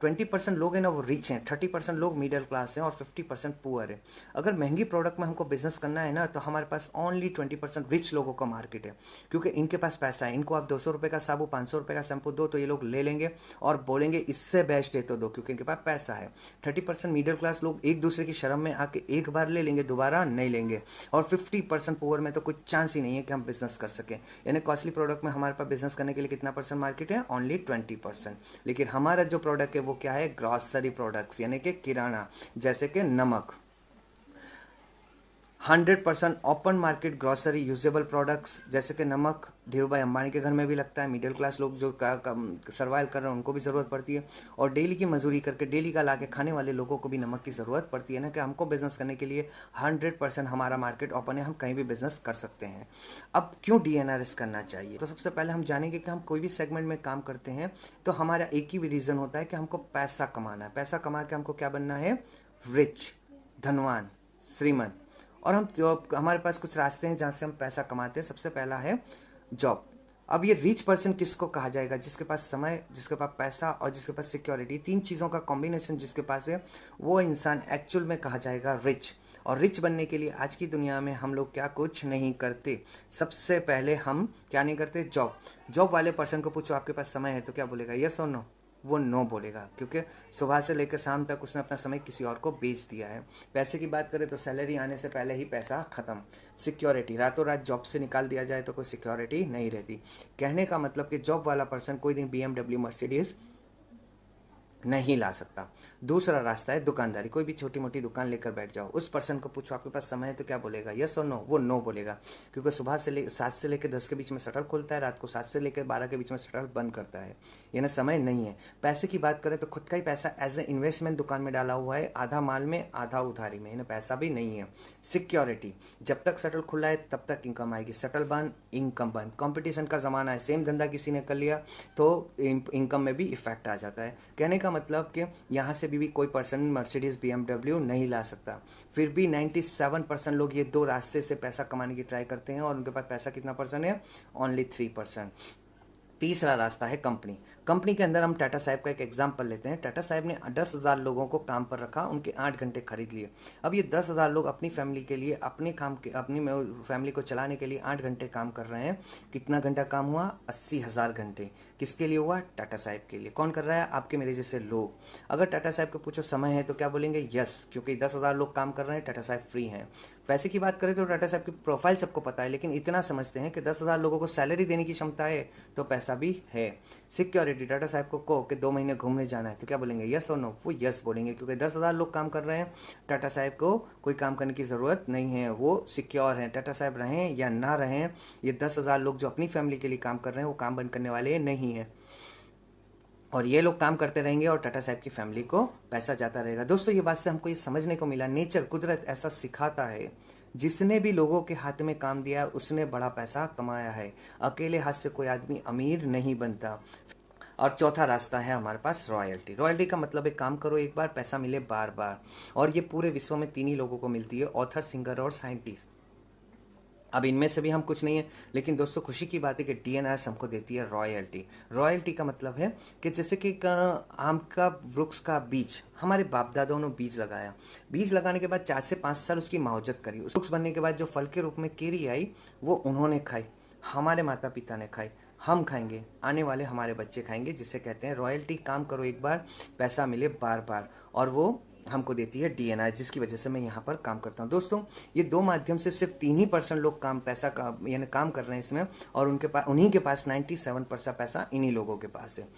20% लोग हैं ना वो रिच हैं, 30% लोग मिडिल क्लास हैं और 50% पुअर है। अगर महंगी प्रोडक्ट में हमको बिजनेस करना है ना तो हमारे पास ओनली 20% रिच लोगों का मार्केट है, क्योंकि इनके पास पैसा है। इनको आप 200 रुपये का साबु, 500 रुपये का शैम्पू दो तो ये लोग ले लेंगे और बोलेंगे इससे बेस्ट है तो दो, क्योंकि इनके पास पैसा है। 30% मिडिल क्लास लोग एक दूसरे की शर्म में आके एक बार ले लेंगे, दोबारा नहीं लेंगे। और 50% पुअर में तो कोई चांस ही नहीं है कि हम बिजनेस कर सकें। यानी कॉस्टली प्रोडक्ट में हमारे पास बिजनेस करने के लिए कितना परसेंट मार्केट है? ओनली 20%। लेकिन हमारा जो प्रोडक्ट है वो क्या है? ग्रॉसरी प्रोडक्ट्स, यानी कि किराना, जैसे कि नमक। 100% open market grocery usable products, जैसे कि नमक धीरू भाई अंबानी के घर में भी लगता है। मिडिल क्लास लोग जो सर्वाइव कर रहे हैं उनको भी ज़रूरत पड़ती है, और डेली की मजदूरी करके डेली का ला के खाने वाले लोगों को भी नमक की ज़रूरत पड़ती है ना। कि हमको बिजनेस करने के लिए 100% हमारा मार्केट ओपन है, हम कहीं भी बिजनेस कर सकते हैं। अब क्यों DNRS करना चाहिए? तो सबसे पहले हम जानेंगे कि हम कोई भी सेगमेंट में काम करते हैं तो हमारा एक ही रीज़न होता है कि हमको पैसा कमाना है। पैसा कमा के हमको क्या बनना है? रिच, धनवान, श्रीमंत। और हम जॉब, हमारे पास कुछ रास्ते हैं जहाँ से हम पैसा कमाते हैं। सबसे पहला है जॉब। अब ये रिच पर्सन किसको कहा जाएगा? जिसके पास समय, जिसके पास पैसा और जिसके पास सिक्योरिटी, तीन चीज़ों का कॉम्बिनेशन जिसके पास है, वो इंसान एक्चुअल में कहा जाएगा रिच। और रिच बनने के लिए आज की दुनिया में हम लोग क्या कुछ नहीं करते। सबसे पहले हम क्या नहीं करते? जॉब। जॉब वाले पर्सन को पूछो आपके पास समय है तो क्या बोलेगा? यस और नो? वो नो बोलेगा, क्योंकि सुबह से लेकर शाम तक उसने अपना समय किसी और को बेच दिया है। पैसे की बात करें तो सैलरी आने से पहले ही पैसा खत्म। सिक्योरिटी, रातों रात जॉब से निकाल दिया जाए तो कोई सिक्योरिटी नहीं रहती। कहने का मतलब कि जॉब वाला पर्सन कोई दिन BMW, मर्सिडीज नहीं ला सकता। दूसरा रास्ता है दुकानदारी। कोई भी छोटी मोटी दुकान लेकर बैठ जाओ, उस पर्सन को पूछो आपके पास समय है तो क्या बोलेगा? यस और नो? वो नो बोलेगा, क्योंकि सुबह से 7 से लेकर 10 के बीच में शटर खुलता है, रात को 7 से लेकर 12 के बीच में शटर बंद करता है। यानी समय नहीं है। पैसे की बात करें तो खुद का ही पैसा एज ए इन्वेस्टमेंट दुकान में डाला हुआ है, आधा माल में आधा उधारी में, यानी पैसा भी नहीं है। सिक्योरिटी, जब तक शटर खुला है तब तक इनकम आएगी, शटर बंद इनकम बंद। कंपटीशन का ज़माना है, सेम धंधा किसी ने कर लिया तो इनकम में भी इफेक्ट आ जाता है। कहने का मतलब कि यहाँ से भी कोई पर्सन मर्सिडीज BMW नहीं ला सकता। फिर भी 97% लोग ये दो रास्ते से पैसा कमाने की ट्राई करते हैं, और उनके पास पैसा कितना परसेंट है? ओनली 3%। तीसरा रास्ता है कंपनी। कंपनी के अंदर हम टाटा साहब का एक एग्जाम्पल लेते हैं। टाटा साहब ने 10,000 लोगों को काम पर रखा, उनके 8 घंटे खरीद लिए। अब ये 10,000 लोग अपनी फैमिली के लिए, अपने काम के, अपनी फैमिली को चलाने के लिए 8 घंटे काम कर रहे हैं। कितना घंटा काम हुआ? 80,000 घंटे। किसके लिए हुआ? टाटा साहब के लिए। कौन कर रहा है? आपके मेरे जैसे लोग। अगर टाटा साहब को पूछो समय है तो क्या बोलेंगे? यस, क्योंकि 10,000 लोग काम कर रहे हैं, टाटा साहब फ्री हैं। पैसे की बात करें तो टाटा साहब की प्रोफाइल सबको पता है, लेकिन इतना समझते हैं कि 10,000 लोगों को सैलरी देने की क्षमता है तो पैसा भी है। सिक्योरिटी, टाटा साहब को कहो कि 2 महीने घूमने जाना है तो क्या बोलेंगे? यस और नो? वो यस बोलेंगे, क्योंकि 10,000 लोग काम कर रहे हैं, टाटा साहब को कोई काम करने की ज़रूरत नहीं है, वो सिक्योर हैं। टाटा साहब रहें या ना रहें, ये 10,000 लोग जो अपनी फैमिली के लिए काम कर रहे हैं वो काम बंद करने वाले नहीं हैं, और ये लोग काम करते रहेंगे और टाटा साहब की फैमिली को पैसा जाता रहेगा। दोस्तों, ये बात से हमको ये समझने को मिला, नेचर, कुदरत ऐसा सिखाता है, जिसने भी लोगों के हाथ में काम दिया उसने बड़ा पैसा कमाया है। अकेले हाथ से कोई आदमी अमीर नहीं बनता। और चौथा रास्ता है हमारे पास रॉयल्टी। रॉयल्टी का मतलब है काम करो एक बार, पैसा मिले बार बार। और ये पूरे विश्व में 3 ही लोगों को मिलती है, ऑथर, सिंगर और साइंटिस्ट। अब इनमें से भी हम कुछ नहीं है, लेकिन दोस्तों खुशी की बात है कि DNRS हमको देती है रॉयल्टी। रॉयल्टी का मतलब है कि जैसे कि आम का वृक्ष का बीज, हमारे बाप दादाओं ने बीज लगाया, बीज लगाने के बाद 4 से 5 साल उसकी मावजत करी, उस वृक्ष बनने के बाद जो फल के रूप में केरी आई वो उन्होंने खाई, हमारे माता पिता ने खाई, हम खाएंगे, आने वाले हमारे बच्चे खाएंगे, जिसे कहते हैं रॉयल्टी। काम करो एक बार, पैसा मिले बार बार, और वो हमको देती है DNRS, जिसकी वजह से मैं यहाँ पर काम करता हूँ। दोस्तों, ये 2 माध्यम से सिर्फ 3% लोग पैसा यानी काम कर रहे हैं इसमें, और उनके पास, उन्हीं के पास 97% पैसा इन्हीं लोगों के पास है।